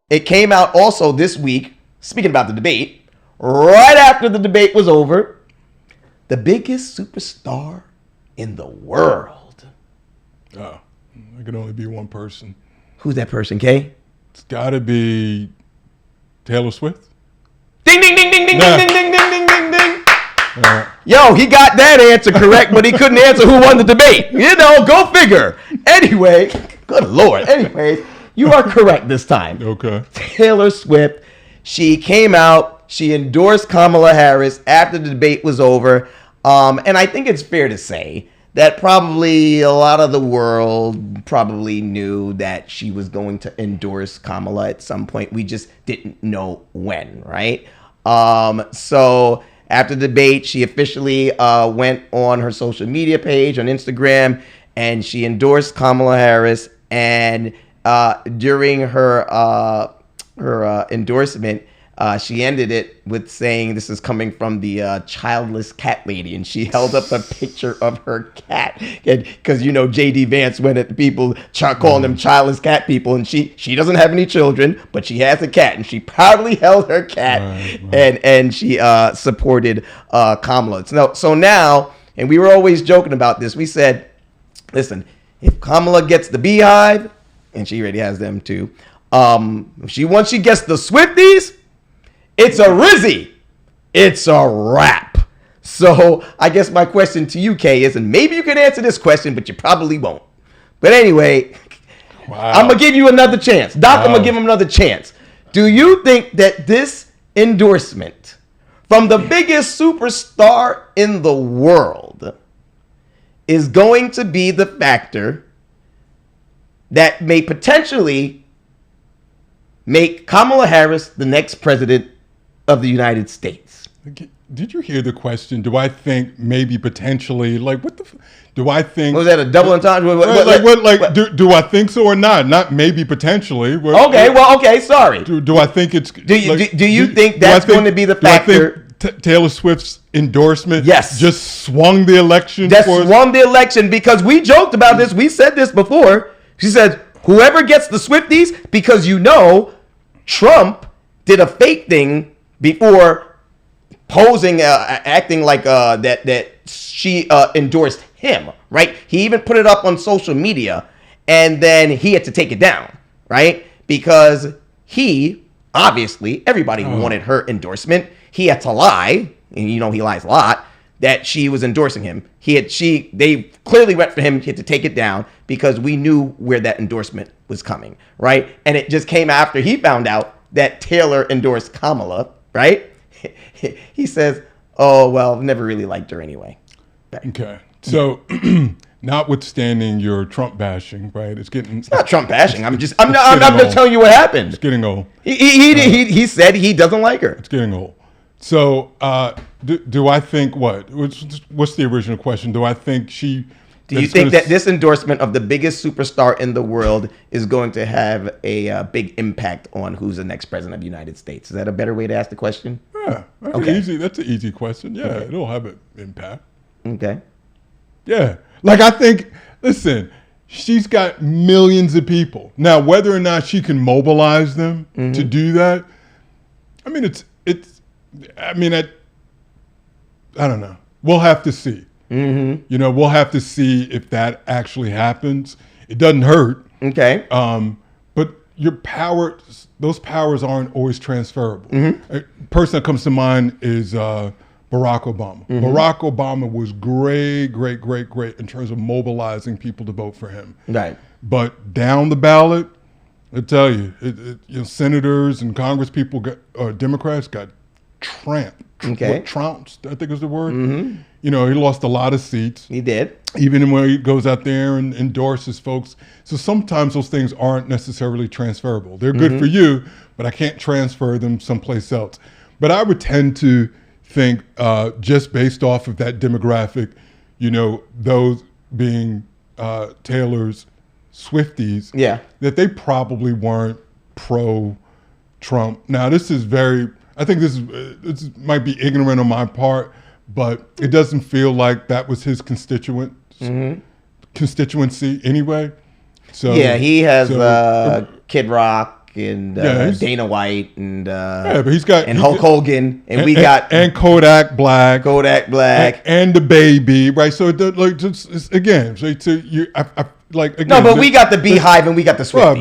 it came out also this week, speaking about the debate, right after the debate was over, the biggest superstar in the world. Oh, it can only be one person. Who's that person, Kay? It's got to be Taylor Swift. Ding, ding, ding, ding, ding, ding, ding, ding, ding, ding, ding. Yo, he got that answer correct, but he couldn't answer who won the debate. Go figure. Anyway, good Lord. Anyways, you are correct this time. Okay. Taylor Swift, she came out, she endorsed Kamala Harris after the debate was over. And I think it's fair to say that probably a lot of the world probably knew that she was going to endorse Kamala at some point. We just didn't know when, right? So after the debate, she officially went on her social media page on Instagram and she endorsed Kamala Harris. And during her endorsement, she ended it with saying, this is coming from the childless cat lady, and she held up a picture of her cat, because J.D. Vance went at the people calling them childless cat people, and she doesn't have any children, but she has a cat, and she proudly held her cat, right. and she supported Kamala. So now, and we were always joking about this, we said, listen, if Kamala gets the Beehive, and she already has them too, once she gets the Swifties, it's a Rizzy. It's a wrap. So I guess my question to you, Kay, is, and maybe you can answer this question, but you probably won't. But anyway, wow. I'm going to give you another chance. Doc, wow. I'm going to give him another chance. Do you think that this endorsement from the biggest superstar in the world is going to be the factor that may potentially make Kamala Harris the next president of the United States? Did you hear the question? Do I think maybe potentially, like, what the, do I think? Was that a double entendre? Do I think so or not? Not maybe potentially. Okay, sorry. Do I think it's? Do you think that's going to be the factor? I think Taylor Swift's endorsement yes. just swung the election? Swung the election, because we joked about this. We said this before. She said, whoever gets the Swifties, because Trump did a fake thing before posing, acting like that she endorsed him, right? He even put it up on social media, and then he had to take it down, right? Because everybody wanted her endorsement. He had to lie, and he lies a lot, that she was endorsing him. They clearly went for him. He had to take it down because we knew where that endorsement was coming, right? And it just came after he found out that Taylor endorsed Kamala, right? He says, oh, well, never really liked her anyway. Okay. So notwithstanding your Trump bashing, right? It's not Trump bashing. I'm just telling you what happened. It's getting old. He said he doesn't like her. It's getting old. So do I think what? What's the original question? Do I think she... Do you think that this endorsement of the biggest superstar in the world is going to have a big impact on who's the next president of the United States? Is that a better way to ask the question? Yeah. That's an easy question. Yeah, okay. It'll have an impact. Okay. Yeah. Like, I think, listen, she's got millions of people. Now, whether or not she can mobilize them to do that, I mean, I don't know. We'll have to see. Mm-hmm. We'll have to see if that actually happens. It doesn't hurt. Okay. But those powers aren't always transferable. Mm-hmm. A person that comes to mind is Barack Obama. Mm-hmm. Barack Obama was great in terms of mobilizing people to vote for him. Right. But down the ballot, I tell you, senators and Congress people Democrats got trounced, I think is the word. Mm-hmm. He lost a lot of seats. He did. Even when he goes out there and endorses folks. So sometimes those things aren't necessarily transferable. They're good for you, but I can't transfer them someplace else. But I would tend to think just based off of that demographic, those being Taylor's Swifties, that they probably weren't pro-Trump. Now, I think this might be ignorant on my part, but it doesn't feel like that was his constituency anyway. So yeah, he has Kid Rock and Yeah, Dana White and but he's got Hulk Hogan and we got Kodak Black, and the baby, right? So like just again, so you like again, no, but we got the Beehive and we got the Swifties.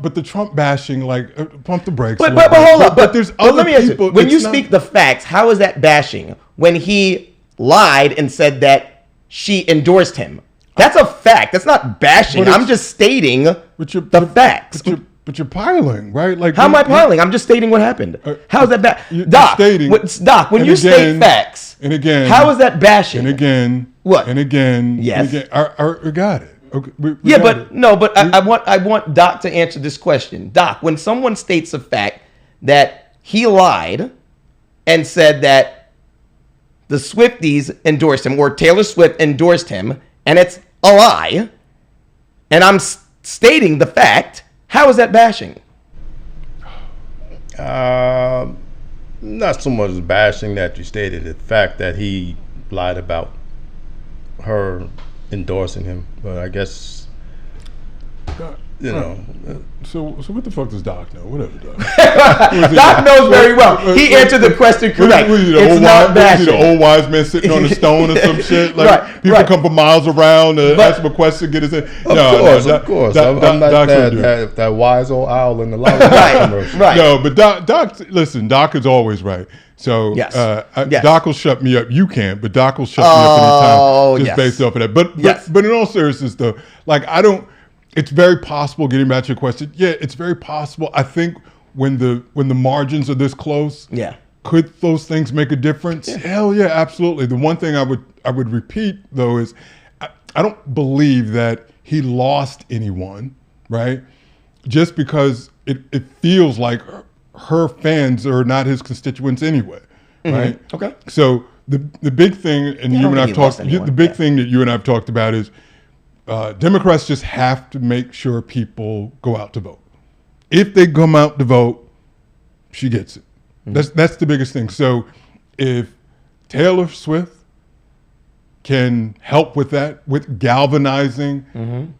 But the Trump bashing, like pump the brakes. But hold up. But there's other let me ask people. You, when you speak the facts, how is that bashing? When he lied and said that she endorsed him, that's a fact. That's not bashing. I'm just stating the facts. But you're piling, right? Like how am I piling? I'm just stating what happened. How is that Doc? Doc, when you state facts, and again, how is that bashing? And again, what? And again, yes, and again, we got it. Okay, yeah, but it. No, but I want Doc to answer this question. Doc, when someone states a fact that he lied and said that the Swifties endorsed him or Taylor Swift endorsed him, and it's a lie, and I'm stating the fact, how is that bashing? Not so much as bashing that you stated the fact that he lied about her endorsing him, but I guess you know. So what the fuck does Doc know? Whatever, Doc. Doc knows very well. He answered the question correct. It's not bashing. The old wise man sitting on a stone or some shit. Like people come from miles around to ask him a question, get his. Of course. I'm not that wise old owl in the line. Right. No, but Doc, listen, Doc is always right. So yes. Doc will shut me up. You can't, but Doc will shut me up anytime just based off of that. But in all seriousness, though, like I don't. It's very possible. Getting back to your question, yeah, it's very possible. I think when the margins are this close, could those things make a difference? Yeah. Hell yeah, absolutely. The one thing I would repeat though is I don't believe that he lost anyone, right? Just because it feels like her fans are not his constituents anyway, right? Okay. So the big thing, and you and I've talked. The big thing that you and I've talked about is. Democrats just have to make sure people go out to vote. If they come out to vote, she gets it. That's the biggest thing. So if Taylor Swift can help with that, with galvanizing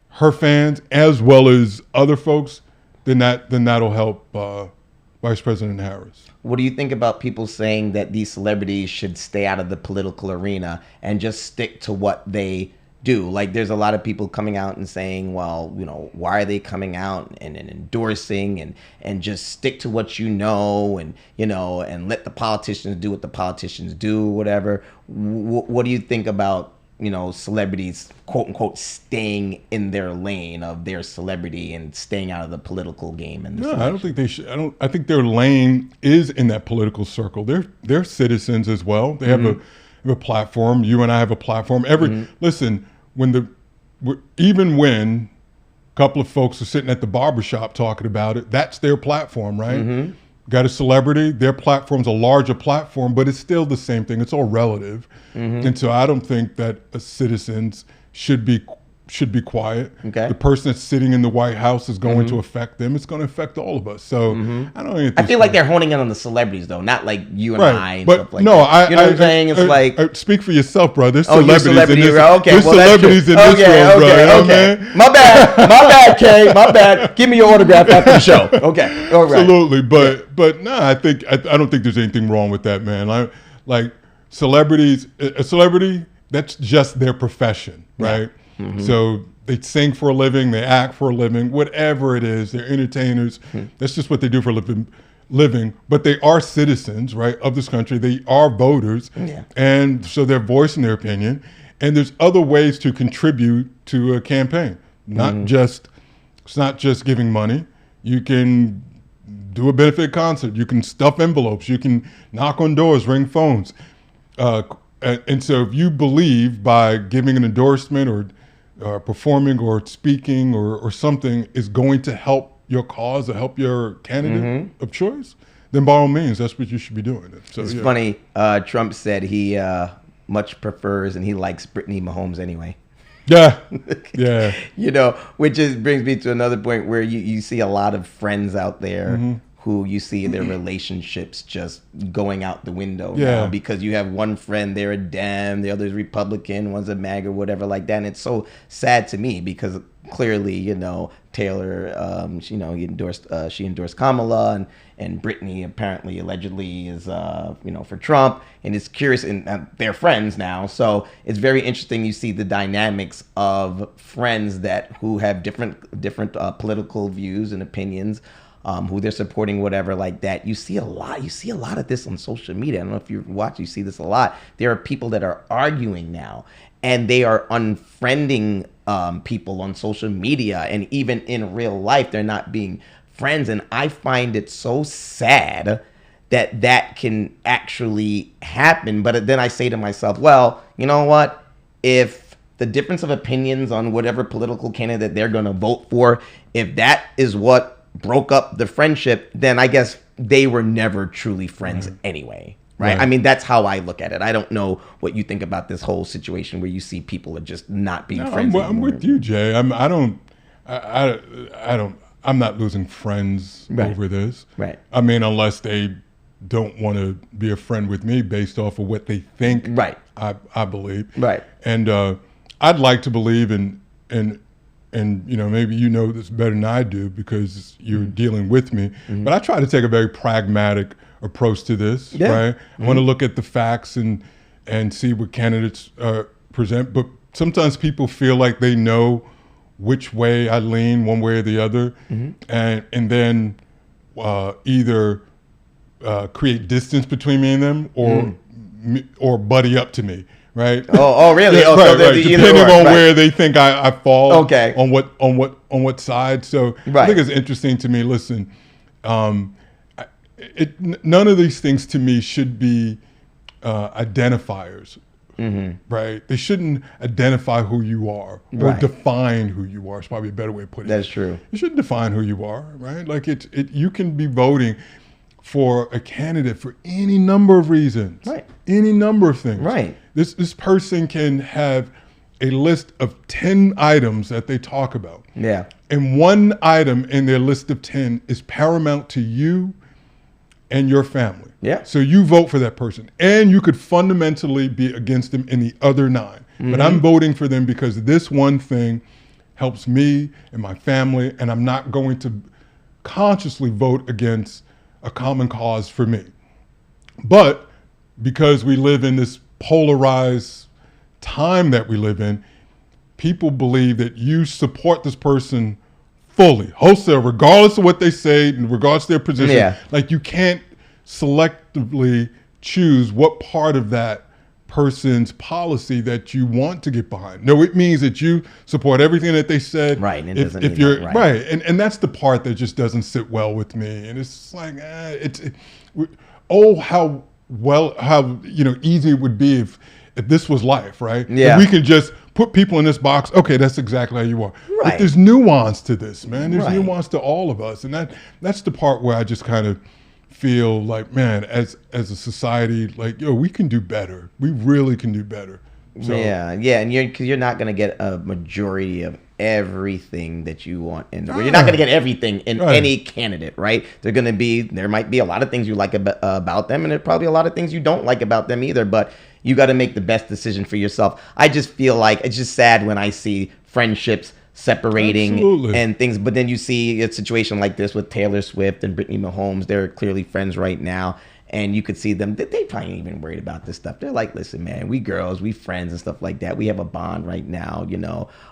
her fans as well as other folks, then that'll help Vice President Harris. What do you think about people saying that these celebrities should stay out of the political arena and just stick to what they do? Like there's a lot of people coming out and saying, well, you know, why are they coming out and endorsing and just stick to what you know and, you know, and let the politicians do what the politicians do, whatever. What do you think about, you know, celebrities, quote unquote, staying in their lane of their celebrity and staying out of the political game? No, I don't think they should. I think their lane is in that political circle. They're citizens as well. They have a platform. You and I have a platform. Listen, even when a couple of folks are sitting at the barbershop talking about it, that's their platform, right? Got a celebrity, their platform's a larger platform, but it's still the same thing. It's all relative. And so I don't think that citizens should be quiet. Okay. The person that's sitting in the White House is going to affect them. It's going to affect all of us. So I feel like they're honing in on the celebrities though, not like you and I and but stuff like no, that. You know what I'm saying? It's like speak for yourself, bro. There's celebrities in this. Okay, there's celebrities in this room, bro. Okay. My bad, Kay. My bad. Give me your autograph after the show. Okay. All right. Absolutely, but no, I don't think there's anything wrong with that, man. Like celebrities, a celebrity, that's just their profession, right? So they sing for a living, they act for a living, whatever it is, they're entertainers. That's just what they do for a living. But they are citizens, right, of this country. They are voters. And so they're voicing their opinion. And there's other ways to contribute to a campaign. It's not just giving money. You can do a benefit concert. You can stuff envelopes. You can knock on doors, ring phones. And so if you believe by giving an endorsement or performing or speaking or something is going to help your cause or help your candidate of choice, then by all means, that's what you should be doing. So, it's funny. Trump said he much prefers and he likes Brittany Mahomes anyway. Yeah. You know, which brings me to another point where you see a lot of friends out there who you see their relationships just going out the window now because you have one friend, they're a Dem, the other's Republican, one's a MAGA, whatever like that. And it's so sad to me because clearly, you know, Taylor, she endorsed Kamala, and Brittany apparently allegedly is, for Trump, and it's curious, and they're friends now. So it's very interesting. You see the dynamics of friends who have different political views and opinions, who they're supporting, whatever like that. You see a lot of this on social media. I don't know if you watch, you see this a lot. There are people that are arguing now, and they are unfriending people on social media, and even in real life, they're not being friends. And I find it so sad that can actually happen. But then I say to myself, well, you know what? If the difference of opinions on whatever political candidate they're going to vote for, if that is what broke up the friendship, then I guess they were never truly friends anyway. Right? I mean, that's how I look at it. I don't know what you think about this whole situation where you see people are just not being friends. I'm with you, Jay. I'm not losing friends over this. Right. I mean, unless they don't want to be a friend with me based off of what they think. Right. I believe. Right. And I'd like to believe in maybe you know this better than I do because you're dealing with me. But I try to take a very pragmatic approach to this, right? I want to look at the facts and see what candidates present. But sometimes people feel like they know which way I lean, one way or the other, and then either create distance between me and them, or buddy up to me. Right. Oh, really? Yeah, right. Depending on where they think I fall. Okay. On what side. So I think it's interesting to me. Listen, none of these things to me should be identifiers. Right. They shouldn't identify who you are or define who you are. It's probably a better way of putting it. That's true. It shouldn't define who you are. Right. Like you can be voting for a candidate for any number of reasons. Right. Any number of things. Right. This person can have a list of 10 items that they talk about. Yeah. And one item in their list of 10 is paramount to you and your family. Yeah. So you vote for that person. And you could fundamentally be against them in the other 9. But I'm voting for them because this one thing helps me and my family, and I'm not going to consciously vote against a common cause for me. But because we live in this polarized time that we live in, people believe that you support this person fully, wholesale, regardless of what they say, and regardless of their position. Yeah. Like you can't selectively choose what part of that person's policy that you want to get behind. No, it means that you support everything that they said. Right. And if you're right. And that's the part that just doesn't sit well with me. And it's like, how easy it would be if this was life, right? Yeah. If we could just put people in this box. Okay, that's exactly how you are. Right. But there's nuance to this, man. There's nuance to all of us. And that's the part where I just kind of feel like, man, as a society, like, we can do better. We really can do better. So, and you're not going to get a majority of everything that you want in the world. You're not going to get everything in any candidate, right? There might be a lot of things you like about them, and there's probably a lot of things you don't like about them either, but you got to make the best decision for yourself. I just feel like it's just sad when I see friendships separating and things, but then you see a situation like this with Taylor Swift and Brittany Mahomes. They're clearly friends right now. And you could see them, they probably ain't even worried about this stuff. They're like, listen, man, we girls, we friends and stuff like that. We have a bond right now.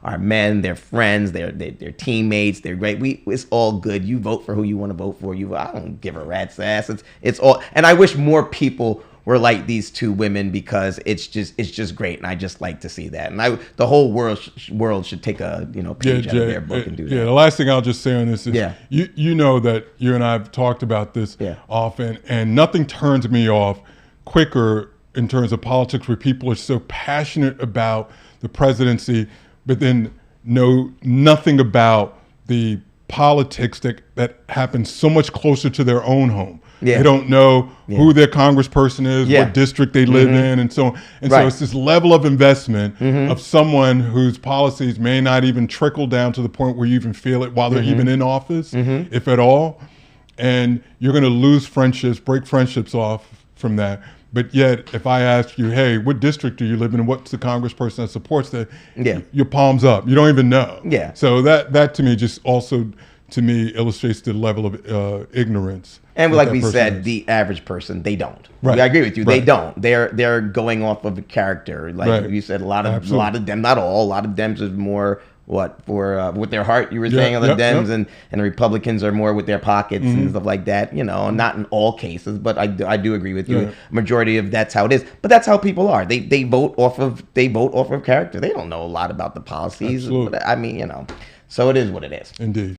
Our men, they're friends, they're teammates, they're great. It's all good. You vote for who you want to vote for. I don't give a rat's ass. It's all, and I wish more people were like these two women because it's just great, and I just like to see that. And the whole world should take a page out of their book and do that. Yeah, the last thing I'll just say on this is you know that you and I have talked about this often, and nothing turns me off quicker in terms of politics where people are so passionate about the presidency, but then know nothing about the politics that happens so much closer to their own home. Yeah. They don't know who their congressperson is, what district they live in, and so on. And so it's this level of investment of someone whose policies may not even trickle down to the point where you even feel it while they're even in office, if at all. and you're going to lose friendships, break friendships off from that. But yet, if I ask you, hey, what district do you live in and what's the congressperson that supports that? Yeah. Your palms up. You don't even know. Yeah. So that to me just also, to me, illustrates the level of ignorance. And that like that we person said, is. the average person, they don't. Right. I agree with you. They Right. don't. They're going off of character. Like Right. you said, a lot of Absolutely. them, not all. A lot of Dems is more for with their heart. You were Yeah, saying on the yep, Dems, yep. and the Republicans are more with their pockets and stuff like that. Not in all cases, but I do agree with you. Yeah. Majority of that's how it is. But that's how people are. They vote off of character. They don't know a lot about the policies. Absolutely. But, so it is what it is. Indeed.